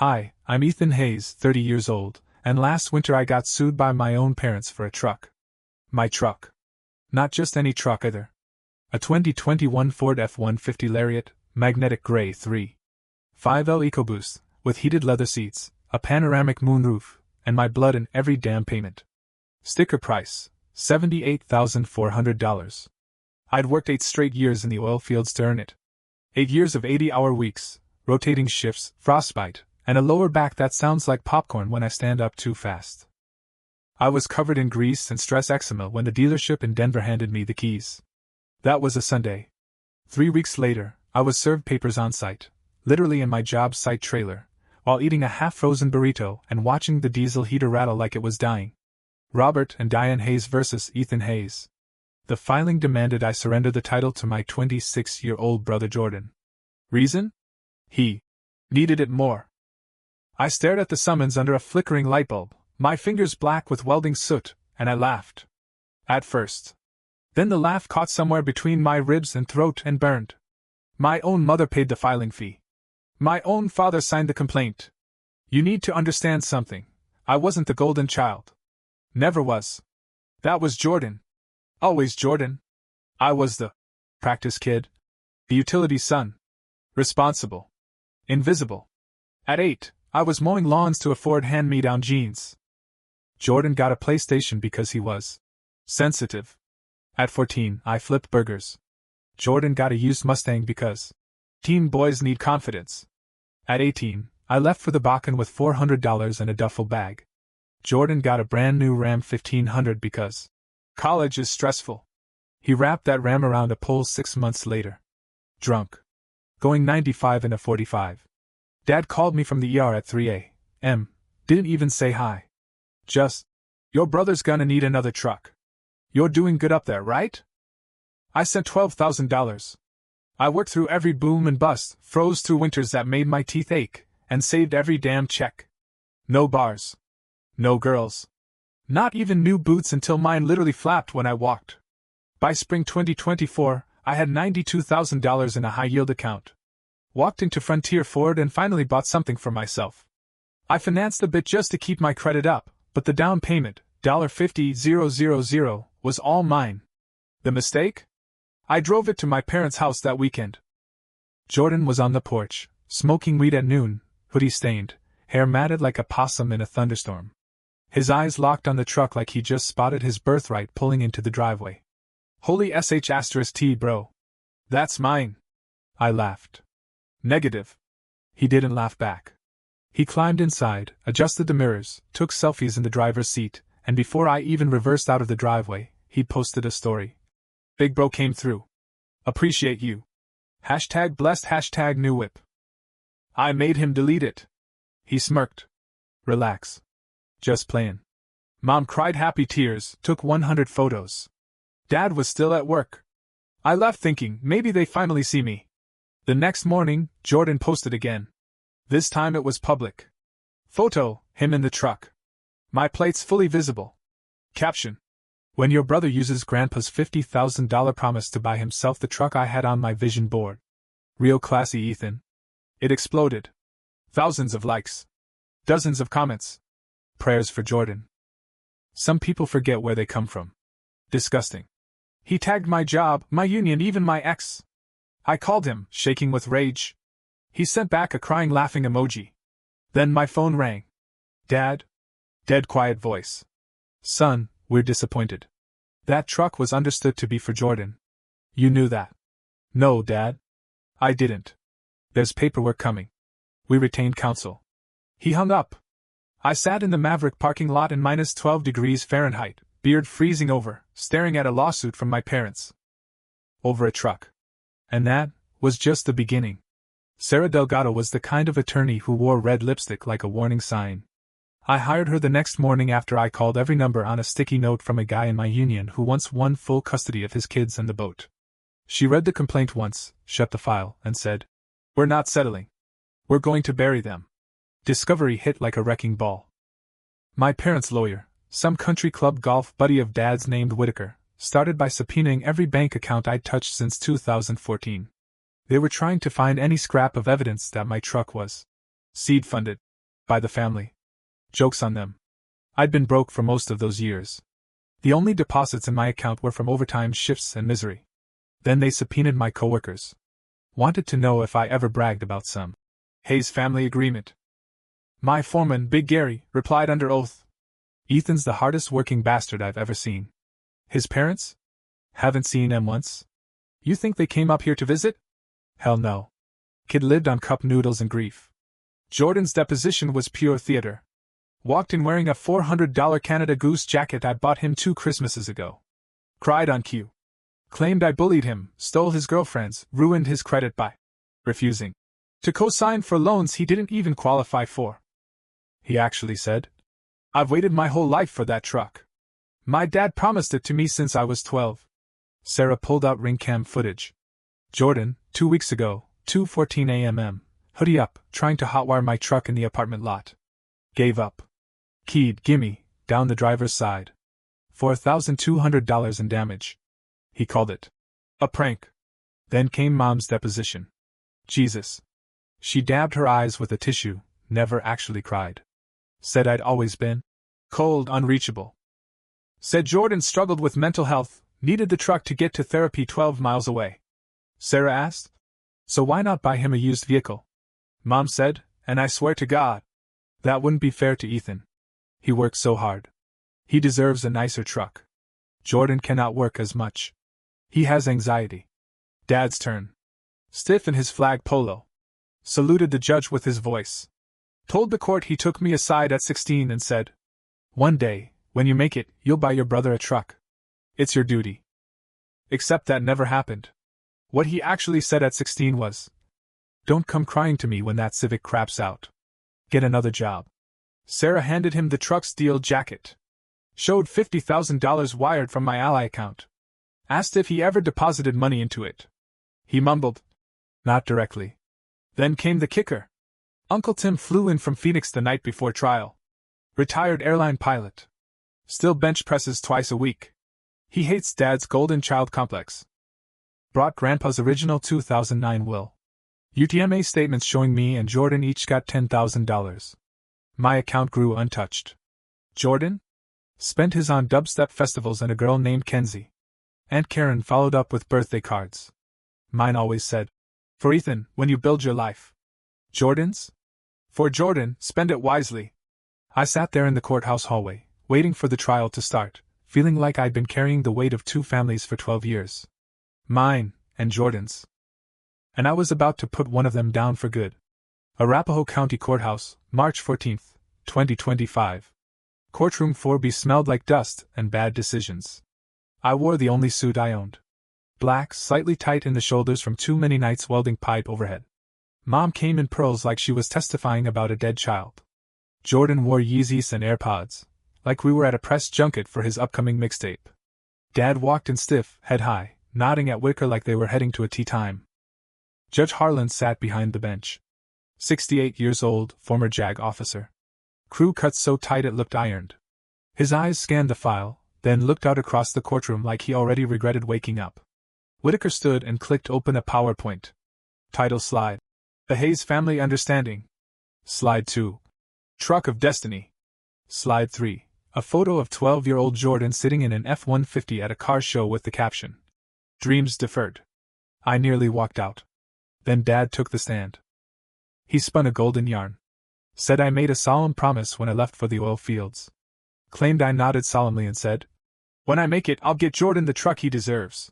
Hi, I'm Ethan Hayes, 30 years old, and last winter I got sued by my own parents for a truck. My truck. Not just any truck either. A 2021 Ford F-150 Lariat, magnetic gray 3.5L EcoBoost, with heated leather seats, a panoramic moonroof, and my blood in every damn payment. Sticker price, $78,400. I'd worked 8 straight years in the oil fields to earn it. 8 years of 80-hour weeks, rotating shifts, frostbite, and a lower back that sounds like popcorn when I stand up too fast. I was covered in grease and stress eczema when the dealership in Denver handed me the keys. That was a Sunday. 3 weeks later, I was served papers on site, literally in my job site trailer, while eating a half-frozen burrito and watching the diesel heater rattle like it was dying. Robert and Diane Hayes versus Ethan Hayes. The filing demanded I surrender the title to my 26-year-old brother Jordan. Reason? He needed it more. I stared at the summons under a flickering light bulb, my fingers black with welding soot, and I laughed. At first. Then the laugh caught somewhere between my ribs and throat and burned. My own mother paid the filing fee. My own father signed the complaint. You need to understand something. I wasn't the golden child. Never was. That was Jordan. Always Jordan. I was the practice kid. The utility son. Responsible. Invisible. At 8, I was mowing lawns to afford hand-me-down jeans. Jordan got a PlayStation because he was sensitive. At 14, I flipped burgers. Jordan got a used Mustang because teen boys need confidence. At 18, I left for the Bakken with $400 in a duffel bag. Jordan got a brand new Ram 1500 because college is stressful. He wrapped that Ram around a pole 6 months later. Drunk. Going 95 in a 45. Dad called me from the ER at 3 a.m. Didn't even say hi. Just, your brother's gonna need another truck. You're doing good up there, right? I sent $12,000. I worked through every boom and bust, froze through winters that made my teeth ache, and saved every damn check. No bars. No girls. Not even new boots until mine literally flapped when I walked. By spring 2024, I had $92,000 in a high-yield account. Walked into Frontier Ford and finally bought something for myself. I financed a bit just to keep my credit up, but the down payment, $50,000, was all mine. The mistake? I drove it to my parents' house that weekend. Jordan was on the porch, smoking weed at noon, hoodie stained, hair matted like a possum in a thunderstorm. His eyes locked on the truck like he just spotted his birthright pulling into the driveway. Holy sh*T, bro. That's mine. I laughed. Negative. He didn't laugh back. He climbed inside, adjusted the mirrors, took selfies in the driver's seat, and before I even reversed out of the driveway, he posted a story. Big bro came through. Appreciate you. #blessed #new whip. I made him delete it. He smirked. Relax. Just playin'. Mom cried happy tears, took 100 photos. Dad was still at work. I left thinking maybe they finally see me. The next morning, Jordan posted again. This time it was public. Photo, him in the truck. My plates fully visible. Caption. When your brother uses Grandpa's $50,000 promise to buy himself the truck I had on my vision board. Real classy, Ethan. It exploded. Thousands of likes. Dozens of comments. Prayers for Jordan. Some people forget where they come from. Disgusting. He tagged my job, my union, even my ex. I called him, shaking with rage. He sent back a crying laughing emoji. Then my phone rang. Dad? Dead quiet voice. Son, we're disappointed. That truck was understood to be for Jordan. You knew that. No, Dad. I didn't. There's paperwork coming. We retained counsel. He hung up. I sat in the Maverick parking lot in -12 degrees Fahrenheit, beard freezing over, staring at a lawsuit from my parents. Over a truck. And that was just the beginning. Sarah Delgado was the kind of attorney who wore red lipstick like a warning sign. I hired her the next morning after I called every number on a sticky note from a guy in my union who once won full custody of his kids and the boat. She read the complaint once, shut the file, and said, "We're not settling. We're going to bury them." Discovery hit like a wrecking ball. My parents' lawyer, some country club golf buddy of Dad's named Whitaker, started by subpoenaing every bank account I'd touched since 2014. They were trying to find any scrap of evidence that my truck was seed-funded. By the family. Joke's on them. I'd been broke for most of those years. The only deposits in my account were from overtime shifts and misery. Then they subpoenaed my coworkers. Wanted to know if I ever bragged about some Hayes family agreement. My foreman, Big Gary, replied under oath. Ethan's the hardest working bastard I've ever seen. His parents? Haven't seen them once. You think they came up here to visit? Hell no. Kid lived on cup noodles and grief. Jordan's deposition was pure theater. Walked in wearing a $400 Canada Goose jacket I bought him 2 Christmases ago. Cried on cue. Claimed I bullied him, stole his girlfriends, ruined his credit by refusing to co-sign for loans he didn't even qualify for. He actually said, I've waited my whole life for that truck. My dad promised it to me since I was 12. Sarah pulled out ring cam footage. Jordan, 2 weeks ago, 2:14 a.m. Hoodie up, trying to hotwire my truck in the apartment lot. Gave up. Keyed, gimme, down the driver's side. $4,200 in damage. He called it a prank. Then came Mom's deposition. Jesus. She dabbed her eyes with a tissue, never actually cried. Said I'd always been cold, unreachable. Said Jordan struggled with mental health, needed the truck to get to therapy 12 miles away. Sarah asked, so why not buy him a used vehicle? Mom said, and I swear to God, that wouldn't be fair to Ethan. He works so hard. He deserves a nicer truck. Jordan cannot work as much. He has anxiety. Dad's turn. Stiff in his flag polo. Saluted the judge with his voice. Told the court he took me aside at 16 and said, one day, when you make it, you'll buy your brother a truck. It's your duty. Except that never happened. What he actually said at 16 was, don't come crying to me when that Civic craps out. Get another job. Sarah handed him the truck's deal jacket. Showed $50,000 wired from my Ally account. Asked if he ever deposited money into it. He mumbled, not directly. Then came the kicker. Uncle Tim flew in from Phoenix the night before trial. Retired airline pilot. Still bench presses twice a week. He hates Dad's golden child complex. Brought Grandpa's original 2009 will. UTMA statements showing me and Jordan each got $10,000. My account grew untouched. Jordan? Spent his on dubstep festivals and a girl named Kenzie. Aunt Karen followed up with birthday cards. Mine always said, for Ethan, when you build your life. Jordan's? For Jordan, spend it wisely. I sat there in the courthouse hallway, waiting for the trial to start, feeling like I'd been carrying the weight of 2 families for 12 years. Mine, and Jordan's. And I was about to put one of them down for good. Arapahoe County Courthouse, March 14, 2025. Courtroom 4B smelled like dust and bad decisions. I wore the only suit I owned. Black, slightly tight in the shoulders from too many nights welding pipe overhead. Mom came in pearls like she was testifying about a dead child. Jordan wore Yeezys and AirPods, like we were at a press junket for his upcoming mixtape. Dad walked in stiff, head high, nodding at Wicker like they were heading to a tea time. Judge Harlan sat behind the bench. 68 years old, former JAG officer. Crew cut so tight it looked ironed. His eyes scanned the file, then looked out across the courtroom like he already regretted waking up. Whitaker stood and clicked open a PowerPoint. Title slide. The Hayes Family Understanding. Slide 2. Truck of Destiny. Slide 3. A photo of 12-year-old Jordan sitting in an F-150 at a car show with the caption, Dreams Deferred. I nearly walked out. Then Dad took the stand. He spun a golden yarn. Said I made a solemn promise when I left for the oil fields. Claimed I nodded solemnly and said, when I make it, I'll get Jordan the truck he deserves.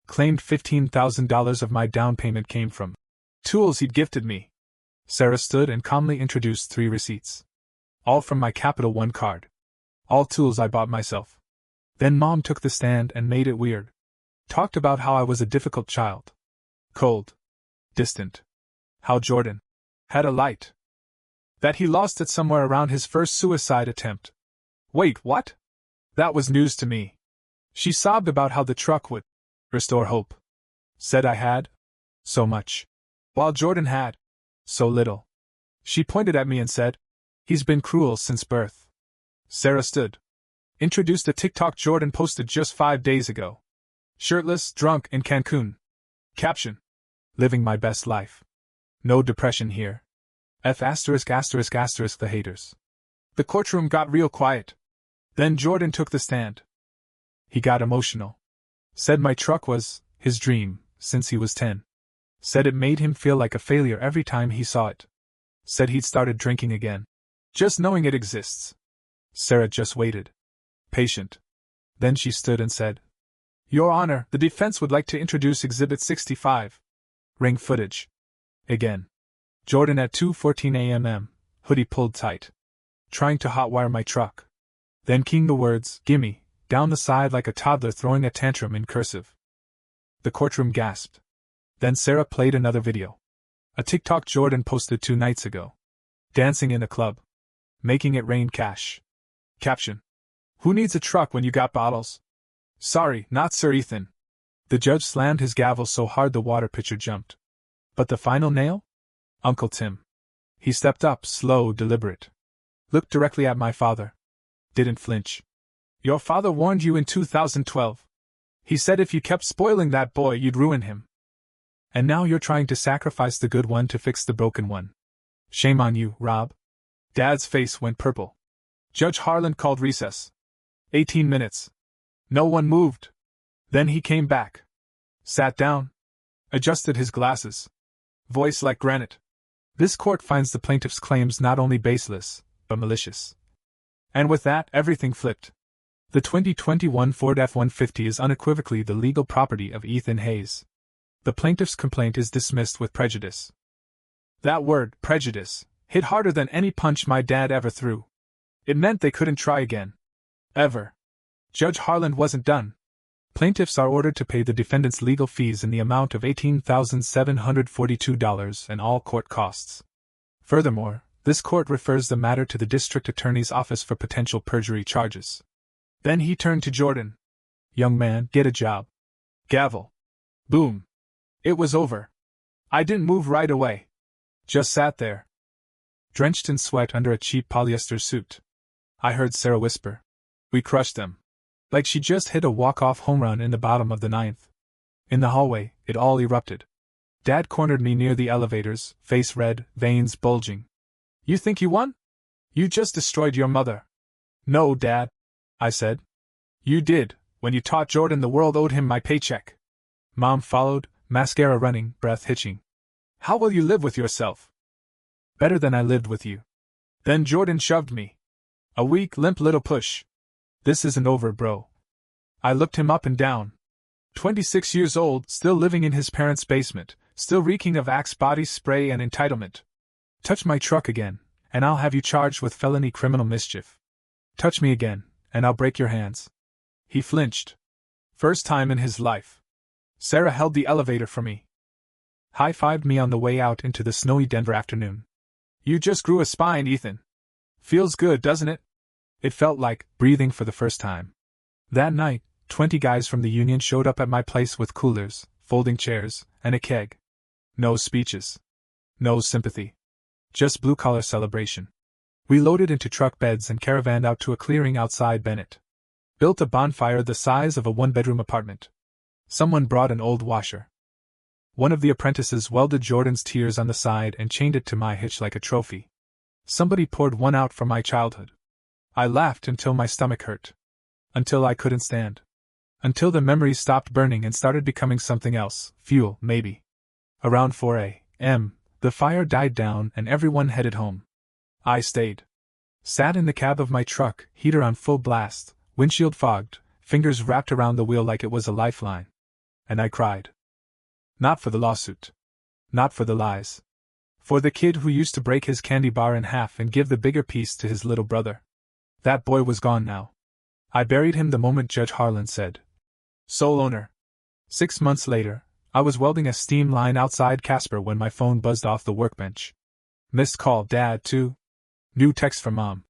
Claimed $15,000 of my down payment came from tools he'd gifted me. Sarah stood and calmly introduced 3 receipts. All from my Capital One card. All tools I bought myself. Then Mom took the stand and made it weird. Talked about how I was a difficult child. Cold. Distant. How Jordan had a light. That he lost it somewhere around his first suicide attempt. Wait, what? That was news to me. She sobbed about how the truck would restore hope. Said I had so much, while Jordan had so little. She pointed at me and said, he's been cruel since birth. Sarah stood. Introduced a TikTok Jordan posted just 5 days ago. Shirtless, drunk in Cancun. Caption. Living my best life. No depression here. F asterisk asterisk asterisk the haters. The courtroom got real quiet. Then Jordan took the stand. He got emotional. Said my truck was his dream since he was 10. Said it made him feel like a failure every time he saw it. Said he'd started drinking again. Just knowing it exists. Sarah just waited. Patient. Then she stood and said, Your Honor, the defense would like to introduce Exhibit 65. Ring footage. Again. Jordan at 2:14 a.m. Hoodie pulled tight. Trying to hotwire my truck. Then keying the words, "Gimme," down the side like a toddler throwing a tantrum in cursive. The courtroom gasped. Then Sarah played another video. A TikTok Jordan posted 2 nights ago. Dancing in a club. Making it rain cash. Caption. Who needs a truck when you got bottles? Sorry, not Sir Ethan. The judge slammed his gavel so hard the water pitcher jumped. But the final nail? Uncle Tim. He stepped up, slow, deliberate. Looked directly at my father. Didn't flinch. Your father warned you in 2012. He said if you kept spoiling that boy, you'd ruin him. And now you're trying to sacrifice the good one to fix the broken one. Shame on you, Rob. Dad's face went purple. Judge Harlan called recess. 18 minutes. No one moved. Then he came back. Sat down. Adjusted his glasses. Voice like granite. This court finds the plaintiff's claims not only baseless, but malicious. And with that, everything flipped. The 2021 Ford F-150 is unequivocally the legal property of Ethan Hayes. The plaintiff's complaint is dismissed with prejudice. That word, prejudice, hit harder than any punch my dad ever threw. It meant they couldn't try again. Ever. Judge Harlan wasn't done. Plaintiffs are ordered to pay the defendant's legal fees in the amount of $18,742 and all court costs. Furthermore, this court refers the matter to the district attorney's office for potential perjury charges. Then he turned to Jordan. Young man, get a job. Gavel. Boom. It was over. I didn't move right away. Just sat there. Drenched in sweat under a cheap polyester suit. I heard Sarah whisper. We crushed them. Like she just hit a walk-off home run in the bottom of the 9th. In the hallway, it all erupted. Dad cornered me near the elevators, face red, veins bulging. You think you won? You just destroyed your mother. No, Dad, I said. You did, when you taught Jordan the world owed him my paycheck. Mom followed, mascara running, breath hitching. How will you live with yourself? Better than I lived with you. Then Jordan shoved me. A weak, limp little push. This isn't over, bro. I looked him up and down. 26 years old, still living in his parents' basement, still reeking of Axe body spray and entitlement. Touch my truck again, and I'll have you charged with felony criminal mischief. Touch me again, and I'll break your hands. He flinched. First time in his life. Sarah held the elevator for me. High-fived me on the way out into the snowy Denver afternoon. You just grew a spine, Ethan. Feels good, doesn't it? It felt like breathing for the first time. That night, 20 guys from the union showed up at my place with coolers, folding chairs, and a keg. No speeches. No sympathy. Just blue-collar celebration. We loaded into truck beds and caravanned out to a clearing outside Bennett. Built a bonfire the size of a one-bedroom apartment. Someone brought an old washer. One of the apprentices welded Jordan's tears on the side and chained it to my hitch like a trophy. Somebody poured one out from my childhood. I laughed until my stomach hurt. Until I couldn't stand. Until the memories stopped burning and started becoming something else, fuel, maybe. Around 4 a.m., the fire died down and everyone headed home. I stayed. Sat in the cab of my truck, heater on full blast, windshield fogged, fingers wrapped around the wheel like it was a lifeline. And I cried. Not for the lawsuit. Not for the lies. For the kid who used to break his candy bar in half and give the bigger piece to his little brother. That boy was gone now. I buried him the moment Judge Harlan said. Sole owner. 6 months later, I was welding a steam line outside Casper when my phone buzzed off the workbench. Missed call, Dad, too. New text from Mom.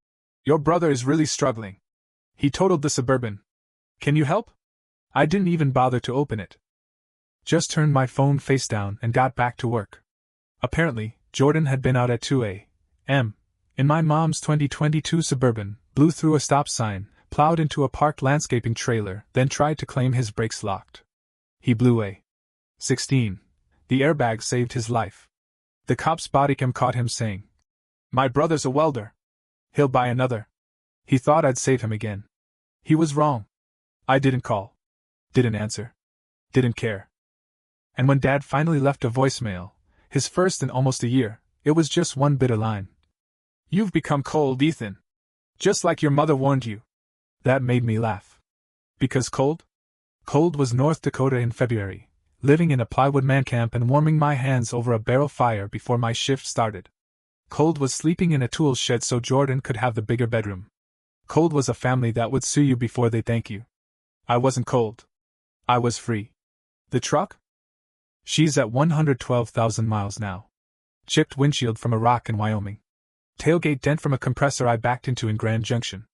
Your brother is really struggling. He totaled the Suburban. Can you help? I didn't even bother to open it. Just turned my phone face down and got back to work. Apparently, Jordan had been out at 2 a.m. in my mom's 2022 Suburban, blew through a stop sign, plowed into a parked landscaping trailer, then tried to claim his brakes locked. He blew a 16. The airbag saved his life. The cop's bodycam caught him saying, My brother's a welder. He'll buy another. He thought I'd save him again. He was wrong. I didn't call. Didn't answer. Didn't care. And when Dad finally left a voicemail, his first in almost a year, it was just one bitter line. You've become cold, Ethan. Just like your mother warned you. That made me laugh. Because cold? Cold was North Dakota in February, living in a plywood man camp and warming my hands over a barrel fire before my shift started. Cold was sleeping in a tool shed so Jordan could have the bigger bedroom. Cold was a family that would sue you before they thank you. I wasn't cold. I was free. The truck? She's at 112,000 miles now. Chipped windshield from a rock in Wyoming. Tailgate dent from a compressor I backed into in Grand Junction.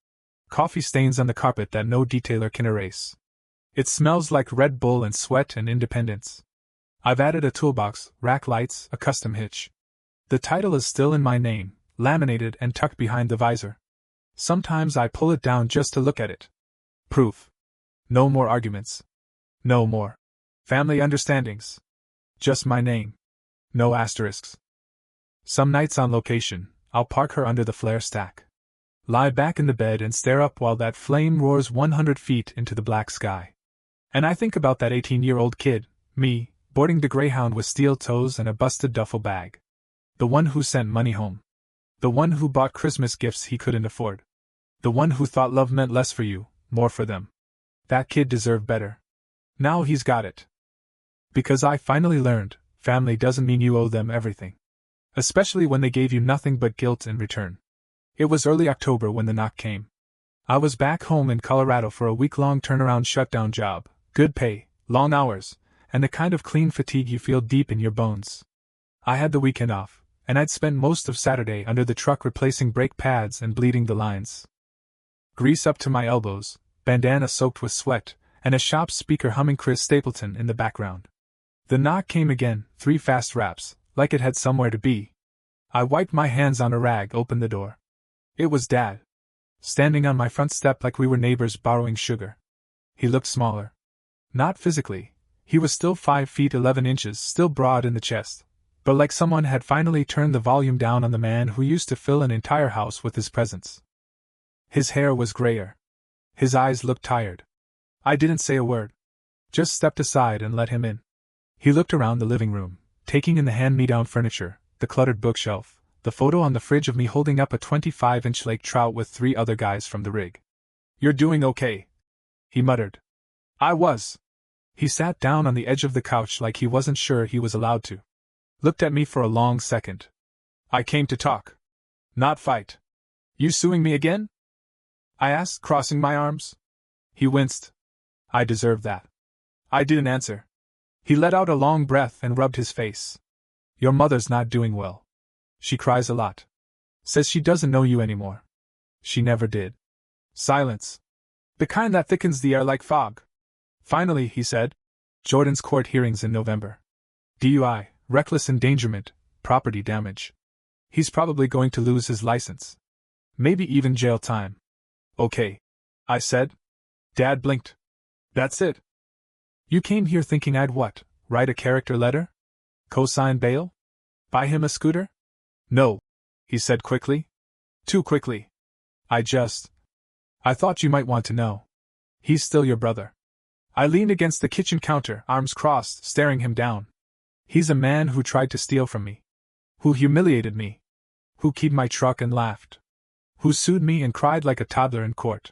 Coffee stains on the carpet that no detailer can erase. It smells like Red Bull and sweat and independence. I've added a toolbox, rack lights, a custom hitch. The title is still in my name, laminated and tucked behind the visor. Sometimes I pull it down just to look at it. Proof. No more arguments. No more family understandings. Just my name. No asterisks. Some nights on location, I'll park her under the flare stack. Lie back in the bed and stare up while that flame roars 100 feet into the black sky. And I think about that 18-year-old kid, me, boarding the Greyhound with steel toes and a busted duffel bag. The one who sent money home. The one who bought Christmas gifts he couldn't afford. The one who thought love meant less for you, more for them. That kid deserved better. Now he's got it. Because I finally learned, family doesn't mean you owe them everything. Especially when they gave you nothing but guilt in return. It was early October when the knock came. I was back home in Colorado for a week-long turnaround shutdown job, good pay, long hours, and the kind of clean fatigue you feel deep in your bones. I had the weekend off, and I'd spent most of Saturday under the truck replacing brake pads and bleeding the lines. Grease up to my elbows, bandana soaked with sweat, and a shop speaker humming Chris Stapleton in the background. The knock came again, 3 fast raps, like it had somewhere to be. I wiped my hands on a rag, opened the door. It was Dad. Standing on my front step like we were neighbors borrowing sugar. He looked smaller. Not physically. He was still 5 feet 11 inches, still broad in the chest. But like someone had finally turned the volume down on the man who used to fill an entire house with his presence. His hair was grayer. His eyes looked tired. I didn't say a word. Just stepped aside and let him in. He looked around the living room, taking in the hand-me-down furniture, the cluttered bookshelf, the photo on the fridge of me holding up a 25-inch lake trout with 3 other guys from the rig. You're doing okay, he muttered. I was. He sat down on the edge of the couch like he wasn't sure he was allowed to. Looked at me for a long second. I came to talk. Not fight. You suing me again? I asked, crossing my arms. He winced. I deserved that. I didn't answer. He let out a long breath and rubbed his face. Your mother's not doing well. She cries a lot. Says she doesn't know you anymore. She never did. Silence. The kind that thickens the air like fog. Finally, he said. Jordan's court hearings in November. DUI, reckless endangerment, property damage. He's probably going to lose his license. Maybe even jail time. Okay, I said. Dad blinked. That's it. You came here thinking I'd what? Write a character letter? Co-sign bail? Buy him a scooter? No, he said quickly. Too quickly. I thought you might want to know. He's still your brother. I leaned against the kitchen counter, arms crossed, staring him down. He's a man who tried to steal from me. Who humiliated me. Who keyed my truck and laughed. Who sued me and cried like a toddler in court.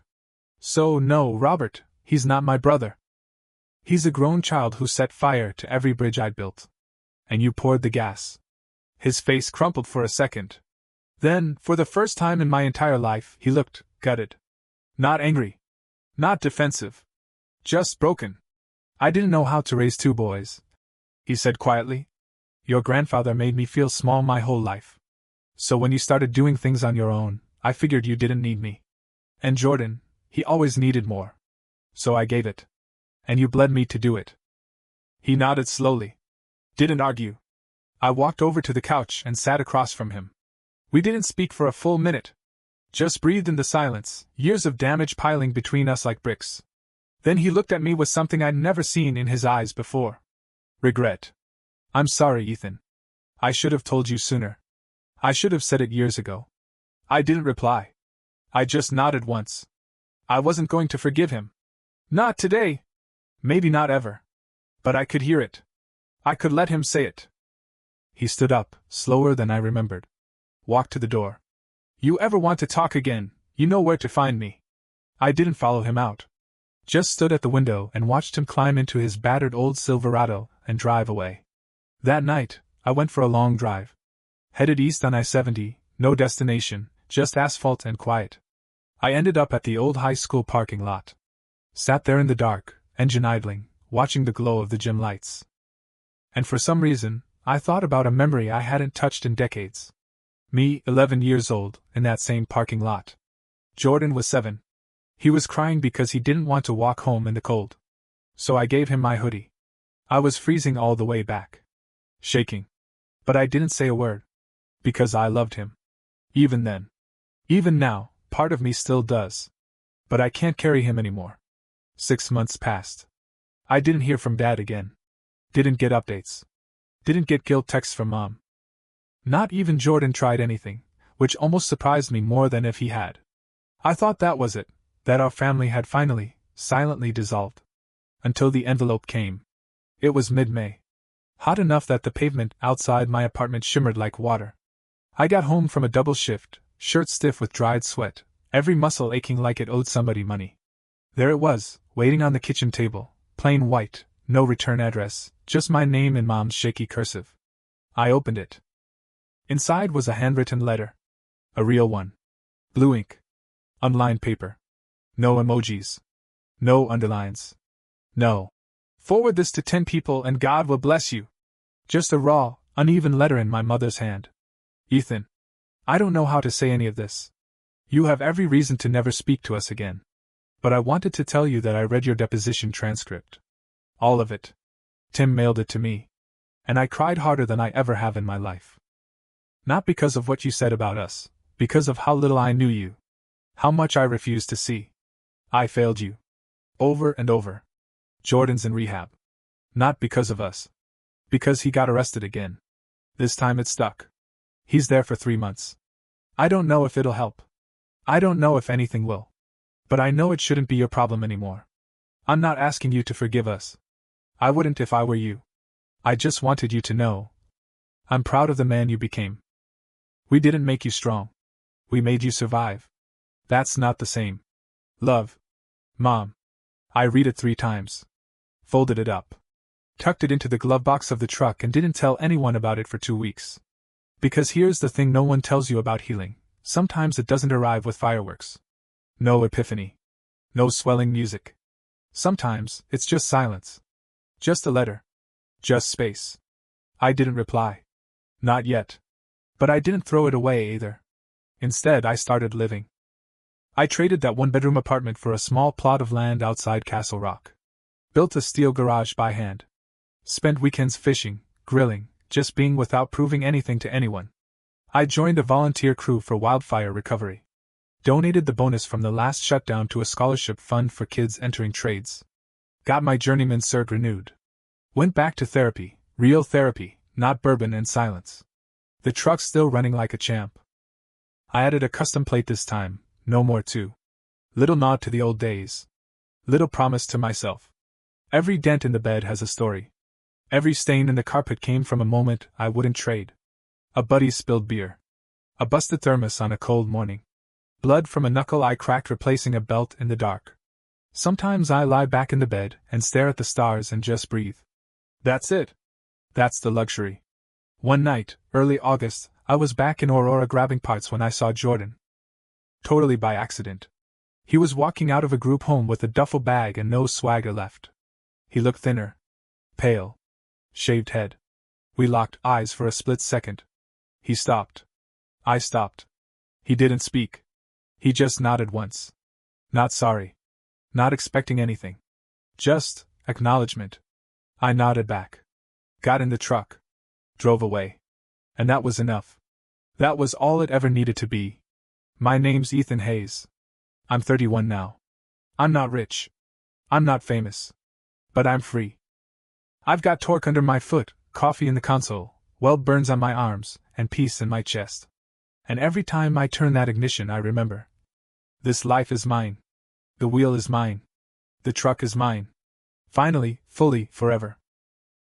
So no, Robert, he's not my brother. He's a grown child who set fire to every bridge I'd built. And you poured the gas. His face crumpled for a second. Then, for the first time in my entire life, he looked gutted. Not angry. Not defensive. Just broken. I didn't know how to raise 2 boys. He said quietly. Your grandfather made me feel small my whole life. So when you started doing things on your own, I figured you didn't need me. And Jordan, he always needed more. So I gave it. And you bled me to do it. He nodded slowly. Didn't argue. I walked over to the couch and sat across from him. We didn't speak for a full minute. Just breathed in the silence, years of damage piling between us like bricks. Then he looked at me with something I'd never seen in his eyes before. Regret. I'm sorry, Ethan. I should have told you sooner. I should have said it years ago. I didn't reply. I just nodded once. I wasn't going to forgive him. Not today. Maybe not ever. But I could hear it. I could let him say it. He stood up, slower than I remembered. Walked to the door. You ever want to talk again, you know where to find me. I didn't follow him out. Just stood at the window and watched him climb into his battered old Silverado and drive away. That night, I went for a long drive. Headed east on I-70, no destination, just asphalt and quiet. I ended up at the old high school parking lot. Sat there in the dark, engine idling, watching the glow of the gym lights. And for some reason, I thought about a memory I hadn't touched in decades. Me, 11 years old, in that same parking lot. Jordan was 7. He was crying because he didn't want to walk home in the cold. So I gave him my hoodie. I was freezing all the way back. Shaking. But I didn't say a word. Because I loved him. Even then. Even now, part of me still does. But I can't carry him anymore. 6 months passed. I didn't hear from Dad again. Didn't get updates. Didn't get guilt texts from Mom. Not even Jordan tried anything, which almost surprised me more than if he had. I thought that was it, that our family had finally, silently dissolved. Until the envelope came. It was mid-May. Hot enough that the pavement outside my apartment shimmered like water. I got home from a double shift, shirt stiff with dried sweat, every muscle aching like it owed somebody money. There it was, waiting on the kitchen table, plain white, no return address, just my name in Mom's shaky cursive. I opened it. Inside was a handwritten letter. A real one. Blue ink. Unlined paper. No emojis. No underlines. No. Forward this to 10 people and God will bless you. Just a raw, uneven letter in my mother's hand. Ethan. I don't know how to say any of this. You have every reason to never speak to us again. But I wanted to tell you that I read your deposition transcript. All of it. Tim mailed it to me. And I cried harder than I ever have in my life. Not because of what you said about us, because of how little I knew you. How much I refused to see. I failed you. Over and over. Jordan's in rehab. Not because of us. Because he got arrested again. This time it stuck. He's there for 3 months. I don't know if it'll help. I don't know if anything will. But I know it shouldn't be your problem anymore. I'm not asking you to forgive us. I wouldn't if I were you. I just wanted you to know. I'm proud of the man you became. We didn't make you strong. We made you survive. That's not the same. Love. Mom. I read it 3 times. Folded it up. Tucked it into the glove box of the truck and didn't tell anyone about it for 2 weeks. Because here's the thing no one tells you about healing. Sometimes it doesn't arrive with fireworks. No epiphany. No swelling music. Sometimes it's just silence. Just a letter. Just space. I didn't reply. Not yet. But I didn't throw it away either. Instead, I started living. I traded that 1-bedroom apartment for a small plot of land outside Castle Rock. Built a steel garage by hand. Spent weekends fishing, grilling, just being without proving anything to anyone. I joined a volunteer crew for wildfire recovery. Donated the bonus from the last shutdown to a scholarship fund for kids entering trades. Got my journeyman cert renewed. Went back to therapy, real therapy, not bourbon and silence. The truck's still running like a champ. I added a custom plate this time, no more too. Little nod to the old days. Little promise to myself. Every dent in the bed has a story. Every stain in the carpet came from a moment I wouldn't trade. A buddy's spilled beer. A busted thermos on a cold morning. Blood from a knuckle I cracked replacing a belt in the dark. Sometimes I lie back in the bed and stare at the stars and just breathe. That's it. That's the luxury. One night, early August, I was back in Aurora grabbing parts when I saw Jordan. Totally by accident. He was walking out of a group home with a duffel bag and no swagger left. He looked thinner. Pale. Shaved head. We locked eyes for a split second. He stopped. I stopped. He didn't speak. He just nodded once. Not sorry. Not expecting anything. Just acknowledgement. I nodded back. Got in the truck. Drove away. And that was enough. That was all it ever needed to be. My name's Ethan Hayes. I'm 31 now. I'm not rich. I'm not famous. But I'm free. I've got torque under my foot, coffee in the console, weld burns on my arms, and peace in my chest. And every time I turn that ignition, I remember. This life is mine. The wheel is mine. The truck is mine. Finally, fully, forever.